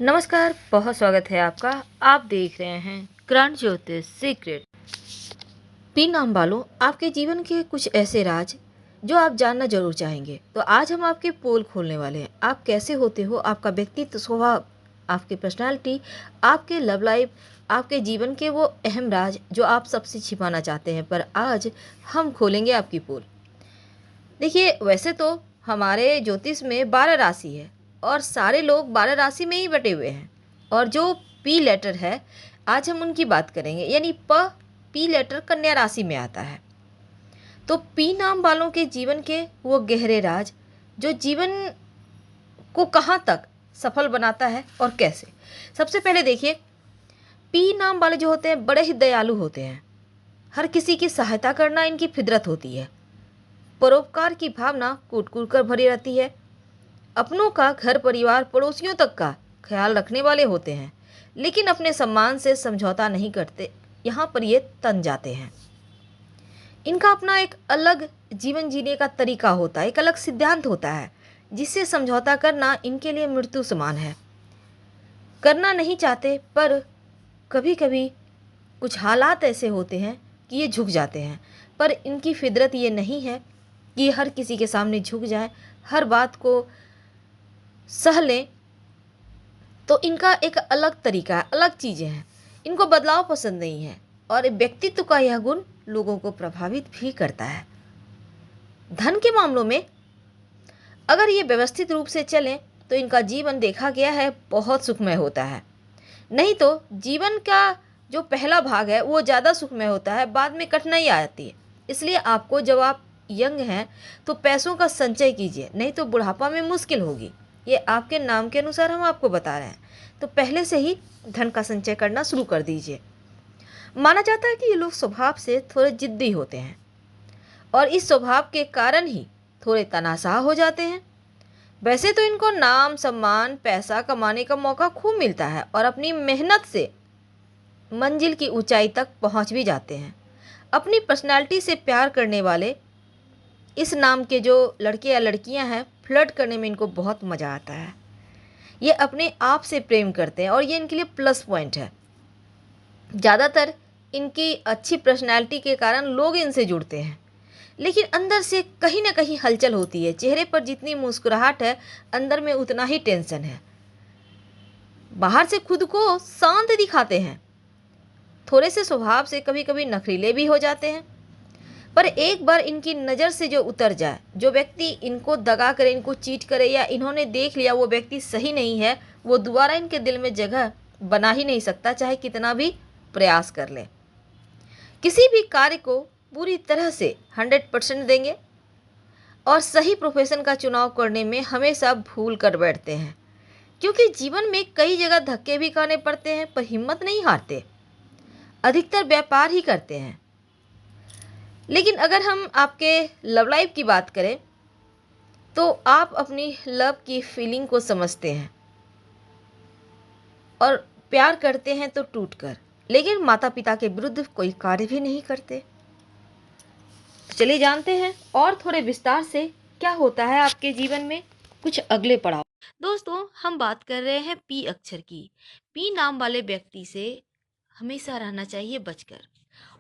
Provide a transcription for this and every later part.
नमस्कार, बहुत स्वागत है आपका। आप देख रहे हैं ग्रांड ज्योतिष सीक्रेट। पी नाम वालों, आपके जीवन के कुछ ऐसे राज जो आप जानना जरूर चाहेंगे। तो आज हम आपके पोल खोलने वाले हैं। आप कैसे होते हो, आपका व्यक्तित्व, स्वभाव, आपकी पर्सनालिटी, आपके लव लाइफ, आपके जीवन के वो अहम राज जो आप सबसे छिपाना चाहते हैं, पर आज हम खोलेंगे आपकी पोल। देखिए, वैसे तो हमारे ज्योतिष में 12 राशि है और सारे लोग 12 राशि में ही बटे हुए हैं। और जो पी लेटर है, आज हम उनकी बात करेंगे। यानी पी लेटर कन्या राशि में आता है। तो पी नाम वालों के जीवन के वो गहरे राज जो जीवन को कहाँ तक सफल बनाता है और कैसे। सबसे पहले देखिए, पी नाम वाले जो होते हैं बड़े ही दयालु होते हैं। हर किसी की सहायता करना इनकी फितरत होती है। परोपकार की भावना कूट कूट कर भरी रहती है। अपनों का, घर परिवार, पड़ोसियों तक का ख्याल रखने वाले होते हैं, लेकिन अपने सम्मान से समझौता नहीं करते। यहाँ पर ये तन जाते हैं। इनका अपना एक अलग जीवन जीने का तरीका होता है, एक अलग सिद्धांत होता है, जिससे समझौता करना इनके लिए मृत्यु समान है। करना नहीं चाहते, पर कभी कभी कुछ हालात ऐसे होते हैं कि ये झुक जाते हैं। पर इनकी फितरत ये नहीं है कि ये हर किसी के सामने झुक जाए, हर बात को सह लें। तो इनका एक अलग तरीका है, अलग चीज़ें हैं। इनको बदलाव पसंद नहीं है और व्यक्तित्व का यह गुण लोगों को प्रभावित भी करता है। धन के मामलों में अगर ये व्यवस्थित रूप से चलें तो इनका जीवन देखा गया है बहुत सुखमय होता है। नहीं तो जीवन का जो पहला भाग है वो ज़्यादा सुखमय होता है, बाद में कठिनाई आती है। इसलिए आपको, जब आप यंग हैं, तो पैसों का संचय कीजिए, नहीं तो बुढ़ापा में मुश्किल होगी। ये आपके नाम के अनुसार हम आपको बता रहे हैं। तो पहले से ही धन का संचय करना शुरू कर दीजिए। माना जाता है कि ये लोग स्वभाव से थोड़े जिद्दी होते हैं और इस स्वभाव के कारण ही थोड़े तनाशाह हो जाते हैं। वैसे तो इनको नाम, सम्मान, पैसा कमाने का मौका खूब मिलता है और अपनी मेहनत से मंजिल की ऊंचाई तक पहुंच भी जाते हैं। अपनी पर्सनालिटी से प्यार करने वाले इस नाम के जो लड़के या लड़कियां हैं, फ्लर्ट करने में इनको बहुत मज़ा आता है। ये अपने आप से प्रेम करते हैं और ये इनके लिए प्लस पॉइंट है। ज़्यादातर इनकी अच्छी पर्सनैलिटी के कारण लोग इनसे जुड़ते हैं, लेकिन अंदर से कहीं ना कहीं हलचल होती है। चेहरे पर जितनी मुस्कुराहट है, अंदर में उतना ही टेंशन है। बाहर से खुद को शांत दिखाते हैं, थोड़े से स्वभाव से कभी कभी नखरीले भी हो जाते हैं। पर एक बार इनकी नज़र से जो उतर जाए, जो व्यक्ति इनको दगा करे, इनको चीट करे, या इन्होंने देख लिया वो व्यक्ति सही नहीं है, वो दोबारा इनके दिल में जगह बना ही नहीं सकता, चाहे कितना भी प्रयास कर ले। किसी भी कार्य को पूरी तरह से 100% देंगे और सही प्रोफेशन का चुनाव करने में हमेशा भूल कर बैठते हैं, क्योंकि जीवन में कई जगह धक्के भी खाने पड़ते हैं, पर हिम्मत नहीं हारते। अधिकतर व्यापार ही करते हैं। लेकिन अगर हम आपके लव लाइफ की बात करें तो आप अपनी लव की फीलिंग को समझते हैं और प्यार करते हैं तो टूटकर, लेकिन माता पिता के विरुद्ध कोई कार्य भी नहीं करते। तो चलिए जानते हैं और थोड़े विस्तार से क्या होता है आपके जीवन में कुछ अगले पड़ाव। दोस्तों, हम बात कर रहे हैं पी अक्षर की। पी नाम वाले व्यक्ति से हमेशा रहना चाहिए बचकर,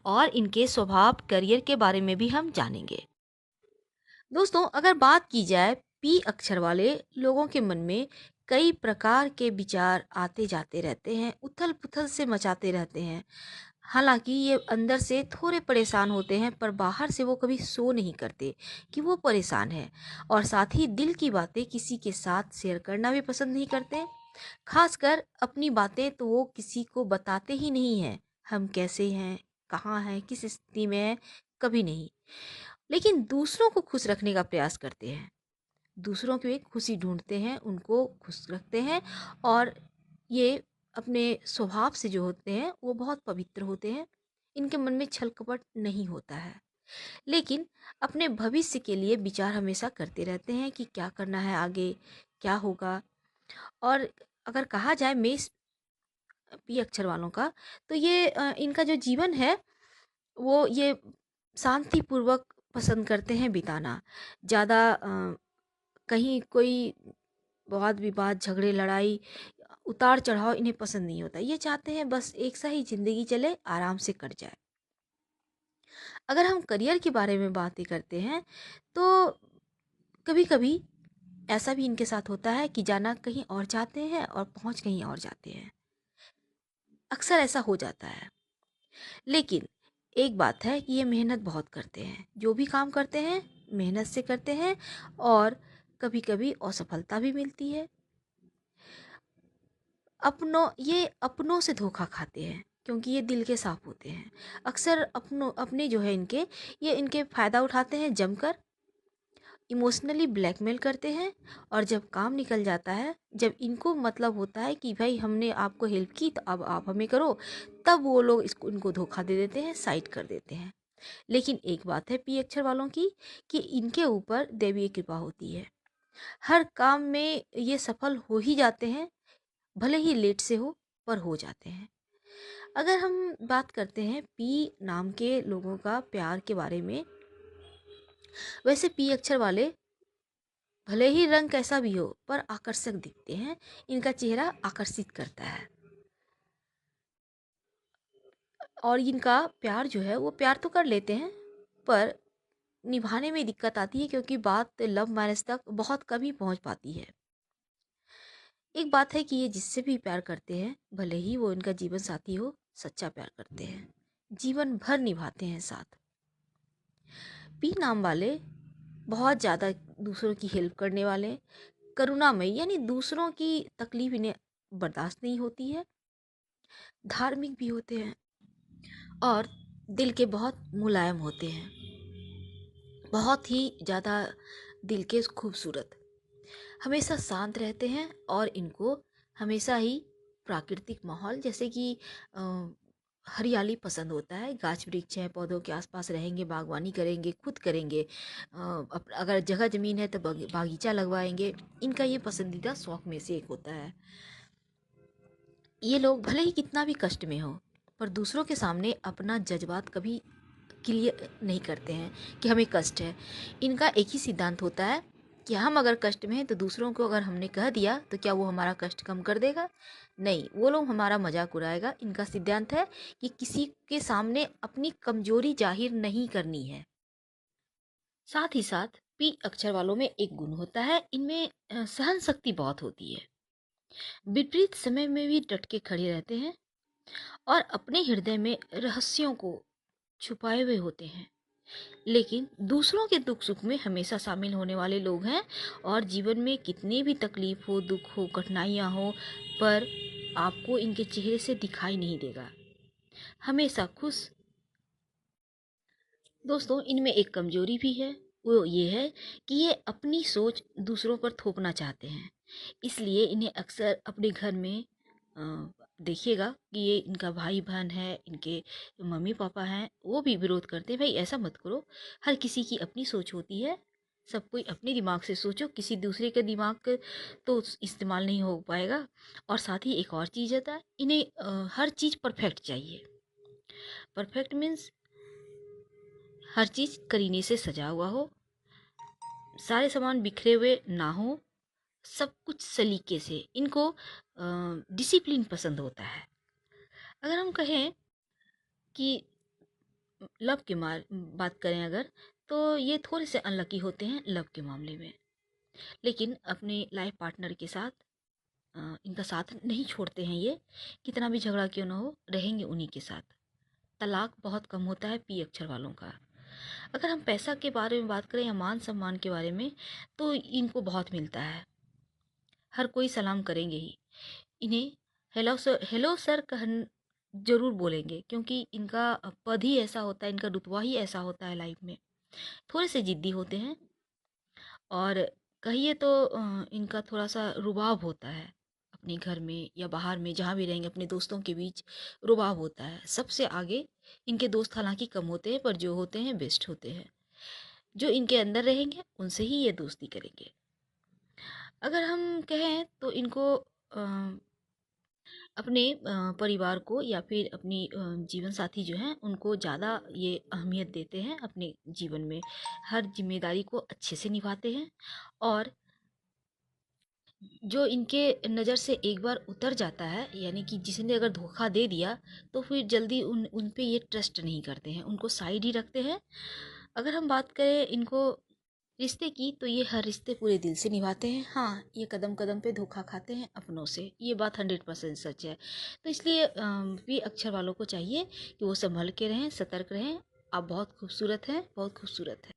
और इनके स्वभाव, करियर के बारे में भी हम जानेंगे। दोस्तों, अगर बात की जाए, पी अक्षर वाले लोगों के मन में कई प्रकार के विचार आते जाते रहते हैं, उथल पुथल से मचाते रहते हैं। हालांकि ये अंदर से थोड़े परेशान होते हैं, पर बाहर से वो कभी शो नहीं करते कि वो परेशान है। और साथ ही दिल की बातें किसी के साथ शेयर करना भी पसंद नहीं करते। खासकर अपनी बातें तो वो किसी को बताते ही नहीं हैं। हम कैसे हैं, कहाँ हैं, किस स्थिति में हैं, कभी नहीं। लेकिन दूसरों को खुश रखने का प्रयास करते हैं, दूसरों की खुशी ढूंढते हैं, उनको खुश रखते हैं। और ये अपने स्वभाव से जो होते हैं वो बहुत पवित्र होते हैं। इनके मन में छल कपट नहीं होता है, लेकिन अपने भविष्य के लिए विचार हमेशा करते रहते हैं कि क्या करना है आगे, क्या होगा। और अगर कहा जाए मेष पी अक्षर वालों का, तो ये इनका जो जीवन है वो ये शांतिपूर्वक पसंद करते हैं बिताना। ज़्यादा कहीं कोई वाद विवाद, झगड़े, लड़ाई, उतार चढ़ाव इन्हें पसंद नहीं होता। ये चाहते हैं बस एक सा ही ज़िंदगी चले, आराम से कट जाए। अगर हम करियर के बारे में बातें करते हैं तो कभी कभी ऐसा भी इनके साथ होता है कि जाना कहीं और चाहते हैं और पहुंच कहीं और जाते हैं। अक्सर ऐसा हो जाता है। लेकिन एक बात है कि ये मेहनत बहुत करते हैं, जो भी काम करते हैं मेहनत से करते हैं, और कभी कभी असफलता भी मिलती है। ये अपनों से धोखा खाते हैं क्योंकि ये दिल के साफ होते हैं। अक्सर अपने जो है ये इनके फ़ायदा उठाते हैं जमकर, इमोशनली ब्लैकमेल करते हैं। और जब काम निकल जाता है, जब इनको मतलब होता है कि भाई हमने आपको हेल्प की तो अब आप हमें करो, तब वो लोग इनको धोखा दे देते हैं, साइड कर देते हैं। लेकिन एक बात है पी अक्षर वालों की, कि इनके ऊपर दैवीय कृपा होती है। हर काम में ये सफल हो ही जाते हैं, भले ही लेट से हो, पर हो जाते हैं। अगर हम बात करते हैं पी नाम के लोगों का प्यार के बारे में, वैसे पी अक्षर वाले भले ही रंग कैसा भी हो पर आकर्षक दिखते हैं। इनका चेहरा आकर्षित करता है, और इनका प्यार जो है वो प्यार तो कर लेते हैं, पर निभाने में दिक्कत आती है क्योंकि बात लव मैरिज तक बहुत कम ही पहुंच पाती है। एक बात है कि ये जिससे भी प्यार करते हैं, भले ही वो इनका जीवन साथी हो, सच्चा प्यार करते हैं, जीवन भर निभाते हैं साथ। पी नाम वाले बहुत ज़्यादा दूसरों की हेल्प करने वाले, करुणामयी, यानी दूसरों की तकलीफ इन्हें बर्दाश्त नहीं होती है, धार्मिक भी होते हैं, और दिल के बहुत मुलायम होते हैं, बहुत ही ज़्यादा दिल के खूबसूरत, हमेशा शांत रहते हैं। और इनको हमेशा ही प्राकृतिक माहौल, जैसे कि हरियाली पसंद होता है। गाछ वृक्ष हैं, पौधों के आसपास रहेंगे, बागवानी करेंगे, खुद करेंगे, अगर जगह ज़मीन है तो बागीचा लगवाएंगे। इनका ये पसंदीदा शौक में से एक होता है। ये लोग भले ही कितना भी कष्ट में हो, पर दूसरों के सामने अपना जज्बात कभी क्लियर नहीं करते हैं कि हमें कष्ट है। इनका एक ही सिद्धांत होता है कि हम अगर कष्ट में हैं तो दूसरों को अगर हमने कह दिया तो क्या वो हमारा कष्ट कम कर देगा? नहीं, वो लोग हमारा मजाक उड़ाएगा। इनका सिद्धांत है कि किसी के सामने अपनी कमजोरी जाहिर नहीं करनी है। साथ ही साथ पी अक्षर वालों में एक गुण होता है, इनमें सहन शक्ति बहुत होती है। विपरीत समय में भी डट के खड़े रहते हैं, और अपने हृदय में रहस्यों को छुपाए हुए होते हैं। लेकिन दूसरों के दुख सुख में हमेशा शामिल होने वाले लोग हैं, और जीवन में कितनी भी तकलीफ हो, दुख हो, कठिनाइयाँ हो, पर आपको इनके चेहरे से दिखाई नहीं देगा, हमेशा खुश। दोस्तों, इनमें एक कमजोरी भी है, वो ये है कि ये अपनी सोच दूसरों पर थोपना चाहते हैं। इसलिए इन्हें अक्सर अपने घर में देखिएगा कि ये इनका भाई बहन है, इनके मम्मी पापा हैं, वो भी विरोध करते हैं, भाई ऐसा मत करो। हर किसी की अपनी सोच होती है, सब कोई अपने दिमाग से सोचो, किसी दूसरे के दिमाग तो इस्तेमाल नहीं हो पाएगा। और साथ ही एक और चीज़ होता है, इन्हें हर चीज़ परफेक्ट चाहिए। परफेक्ट मीन्स हर चीज़ करीने से सजा हुआ हो, सारे सामान बिखरे हुए ना हो, सब कुछ सलीके से। इनको डिसिप्लिन पसंद होता है। अगर हम कहें कि लव के बात करें अगर, तो ये थोड़े से अनलकी होते हैं लव के मामले में, लेकिन अपने लाइफ पार्टनर के साथ इनका साथ नहीं छोड़ते हैं ये। कितना भी झगड़ा क्यों ना हो, रहेंगे उन्हीं के साथ। तलाक बहुत कम होता है पी अक्षर वालों का। अगर हम पैसा के बारे में बात करें या मान सम्मान के बारे में, तो इनको बहुत मिलता है, हर कोई सलाम करेंगे ही। इन्हें हेलो सर कह जरूर बोलेंगे, क्योंकि इनका पद ही ऐसा होता है, इनका रुतबा ही ऐसा होता है लाइफ में। थोड़े से जिद्दी होते हैं, और कहिए तो इनका थोड़ा सा रुबाब होता है। अपने घर में या बाहर में जहाँ भी रहेंगे, अपने दोस्तों के बीच रुबाब होता है। सबसे आगे इनके दोस्त हालांकि कम होते हैं, पर जो होते हैं बेस्ट होते हैं। जो इनके अंदर रहेंगे उनसे ही ये दोस्ती करेंगे। अगर हम कहें तो इनको अपने परिवार को या फिर अपनी जीवन साथी जो हैं उनको ज़्यादा ये अहमियत देते हैं अपने जीवन में। हर जिम्मेदारी को अच्छे से निभाते हैं, और जो इनके नज़र से एक बार उतर जाता है, यानी कि जिसने अगर धोखा दे दिया तो फिर जल्दी उन पे ये ट्रस्ट नहीं करते हैं, उनको साइड ही रखते हैं। अगर हम बात करें इनको रिश्ते की, तो ये हर रिश्ते पूरे दिल से निभाते हैं। हाँ, ये कदम कदम पे धोखा खाते हैं अपनों से, ये बात 100% सच है। तो इसलिए भी अक्षर वालों को चाहिए कि वो संभल के रहें, सतर्क रहें। आप बहुत खूबसूरत हैं, बहुत खूबसूरत हैं।